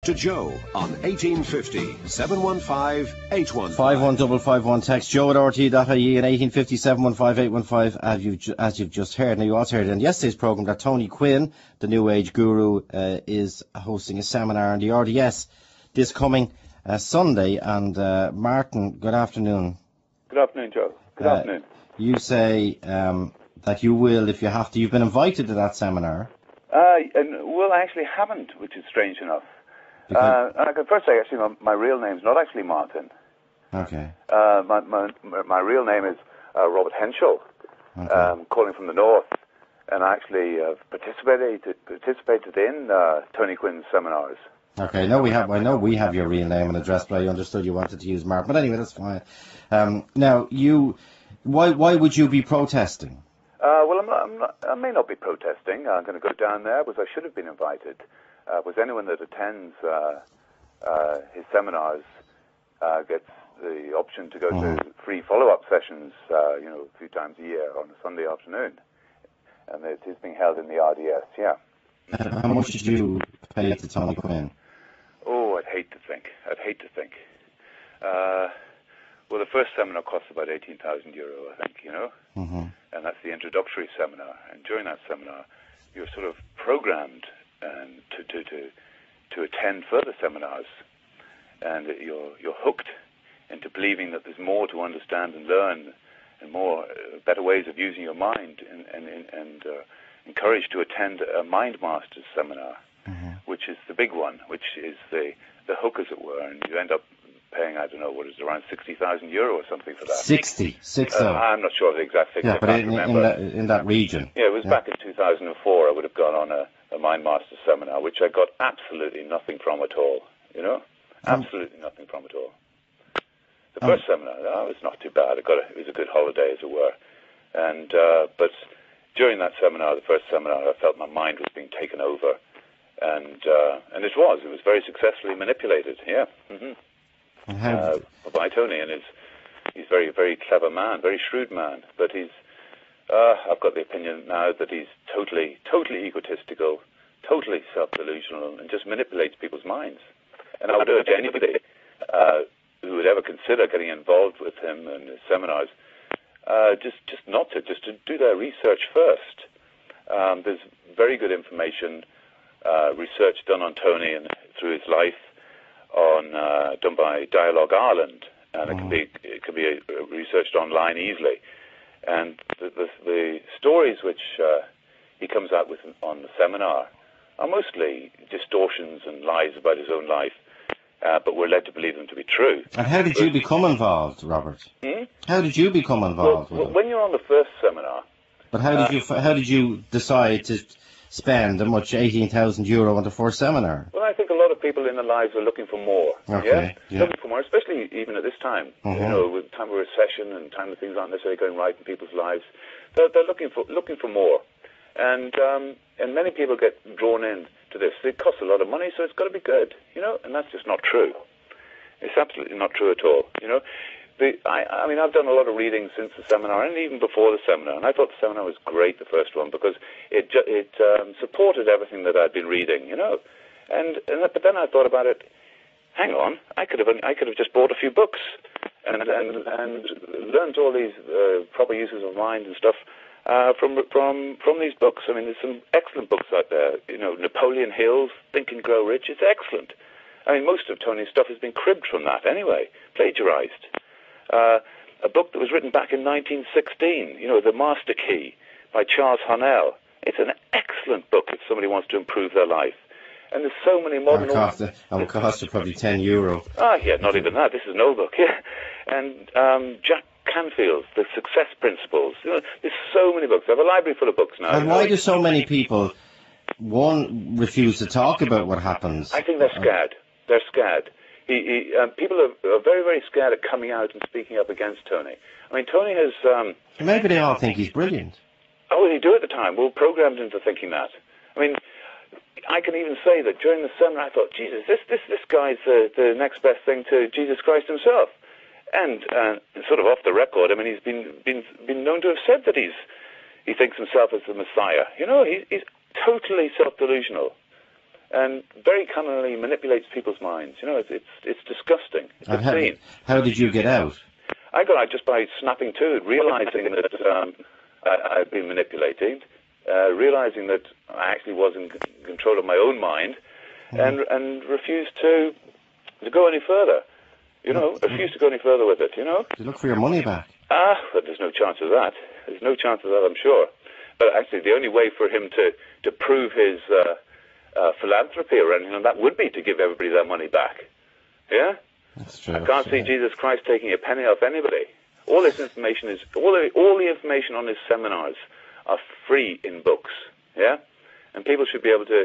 to Joe on 1850 715 815. 51551 text Joe at RTE.ie and 1850 715 815 as you've just heard. Now you also heard in yesterday's programme that Tony Quinn, the New Age guru, is hosting a seminar in the RDS this coming Sunday. And Martin, good afternoon. Good afternoon, Joe. Good afternoon. You say that you will, if you have to. You've been invited to that seminar. Well, I actually haven't, which is strange enough. And I can first say, actually, my real name's not actually Martin. Okay. My real name is Robert Henschel, calling from the north, and I actually participated in Tony Quinn's seminars. Okay, I know we have your real name and address, but I understood you wanted to use Martin. But anyway, that's fine. Now, why would you be protesting? Well, I may not be protesting. I'm going to go down there because I should have been invited. Because anyone that attends his seminars gets the option to go to free follow-up sessions, a few times a year on a Sunday afternoon. And it is being held in the RDS, yeah. How much did you pay to Tony Quinn? Oh, I'd hate to think. Well, the first seminar cost about €18,000, I think, and that's the introductory seminar. And during that seminar, you're sort of programmed to attend further seminars, and you're hooked into believing that there's more to understand and learn, and more better ways of using your mind, and encouraged to attend a Mind Masters seminar, which is the big one, which is the hook, as it were, and you end up paying, I don't know, what is it, around €60,000 or something for that. 60. I'm not sure of the exact figure. Yeah, but in that region. Yeah, it was back in 2004. I would have gone on a Mind Master seminar, which I got absolutely nothing from at all. Absolutely nothing from at all. The first seminar, that was not too bad. It was a good holiday, as it were. And but during that seminar, the first seminar, I felt my mind was being taken over, and it was very successfully manipulated. Yeah. By Tony, and he's a very, very clever man, very shrewd man, but I've got the opinion now that he's totally egotistical, totally self-delusional, and just manipulates people's minds. And I would urge anybody who would ever consider getting involved with him and his seminars, just to do their research first. There's very good information, research done on Tony and through his life, done by Dialogue Ireland, and it can be researched online easily. And the stories which he comes out with on the seminar are mostly distortions and lies about his own life, but we're led to believe them to be true. And how did you become involved, Robert? How did you become involved with it? When you're on the first seminar... But how did you decide to spend €18,000 on the first seminar? Well, I think a lot of people in their lives are looking for more. Okay, yeah. Looking for more, especially even at this time. With time of recession and time that things aren't necessarily going right in people's lives, they're looking for more. And many people get drawn in to this. It costs a lot of money, so it's got to be good, and that's just not true. It's absolutely not true at all, I've done a lot of reading since the seminar and even before the seminar, and I thought the seminar was great, the first one, because it supported everything that I'd been reading, but then I thought about it. Hang on, I could have just bought a few books and learned all these proper uses of mind and stuff from these books. I mean, there's some excellent books out there. Napoleon Hill's Think and Grow Rich. It's excellent. I mean, most of Tony's stuff has been cribbed from that anyway, plagiarized. A book that was written back in 1916, The Master Key by Charles Harnell. It's an excellent book if somebody wants to improve their life. And there's so many modern... It would cost you probably €10. Yeah, not even that. This is an old book, yeah. And Jack Canfield's The Success Principles. There's so many books. I have a library full of books now. And why do so many people, refuse to talk about what happens? I think they're scared. They're scared. People are very, very scared of coming out and speaking up against Tony. I mean, Tony has... Maybe they all think he's brilliant. Oh, they do at the time. We're programmed into thinking that. I mean, I can even say that during the seminar I thought, Jesus, this guy's the next best thing to Jesus Christ himself. And sort of off the record, I mean, he's been known to have said that he thinks himself as the Messiah. He's totally self-delusional. and very cunningly manipulates people's minds. You know, it's disgusting. It's obscene. How did you get out? I got out just by snapping to it, realizing that I'd been manipulated, realizing that I actually was in control of my own mind, and refused to go any further. You know, refused to go any further with it. You know. Did you look for your money back? But there's no chance of that. There's no chance of that, I'm sure. But actually, the only way for him to prove his philanthropy or anything like that would be to give everybody their money back. Yeah? That's true. I can't see Jesus Christ taking a penny off anybody. All this information is, all the information on his seminars are free in books. Yeah? And people should be able to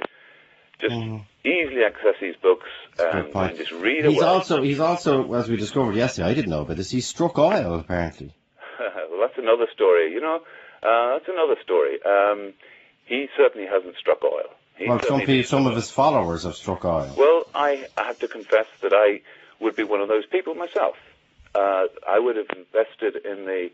just easily access these books and just read He's also, as we discovered yesterday, I didn't know about this, he struck oil, apparently. Well, that's another story, you know. That's another story. He certainly hasn't struck oil. Some of his followers have struck oil. Well, I have to confess that I would be one of those people myself. I would have invested in the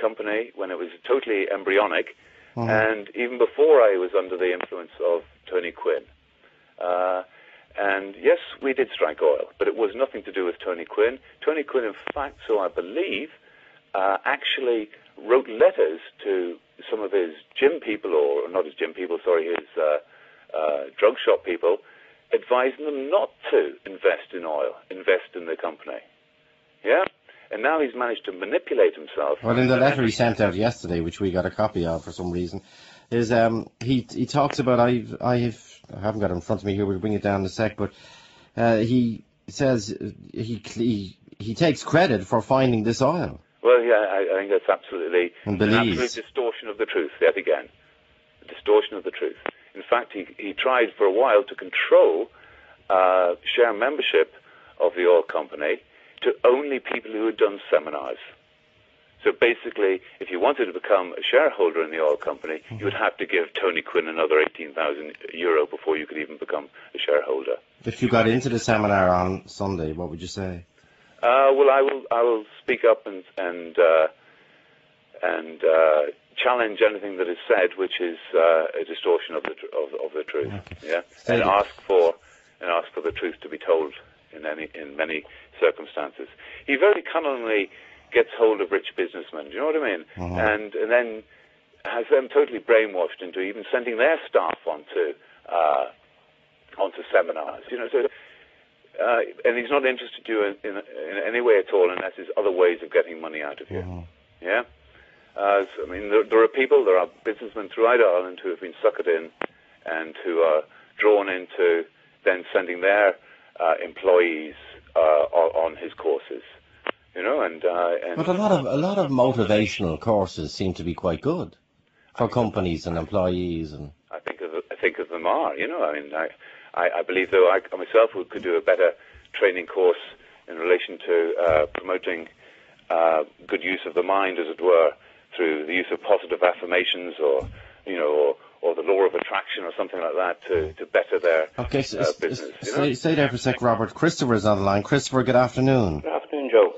company when it was totally embryonic, and even before I was under the influence of Tony Quinn. And yes, we did strike oil, but it was nothing to do with Tony Quinn. Tony Quinn, in fact, so I believe, actually wrote letters to some of his gym people, or not his gym people, sorry, his drug shop people, advising them not to invest in oil, invest in the company. Yeah? And now he's managed to manipulate himself. Well, in the letter he sent out yesterday, which we got a copy of for some reason, is he talks about, I haven't got it in front of me here, we'll bring it down in a sec, but he says he takes credit for finding this oil. Well, yeah, I think that's absolutely an absolute distortion of the truth, yet again. A distortion of the truth. In fact, he tried for a while to control share membership of the oil company to only people who had done seminars. So basically, if you wanted to become a shareholder in the oil company, you would have to give Tony Quinn another €18,000 before you could even become a shareholder. If you got into the seminar on Sunday, what would you say? Well, I will speak up and challenge anything that is said, which is a distortion of the truth. Okay. Yeah, and ask for the truth to be told in many circumstances. He very cunningly gets hold of rich businessmen. Do you know what I mean? And then has them totally brainwashed into even sending their staff onto seminars. You know, so. And he's not interested in you in any way at all, unless there's other ways of getting money out of you. Yeah? I mean, there are businessmen throughout Ireland who have been suckered in and who are drawn into then sending their employees on his courses. You know, and but a lot of motivational courses seem to be quite good for companies and employees, and I think of them are. You know, I mean, I believe, though, I myself could do a better training course in relation to promoting good use of the mind, as it were, through the use of positive affirmations, or the law of attraction, or something like that, to better their business. Stay there for a sec, Robert. Christopher's on the line. Christopher, good afternoon. Good afternoon, Joe.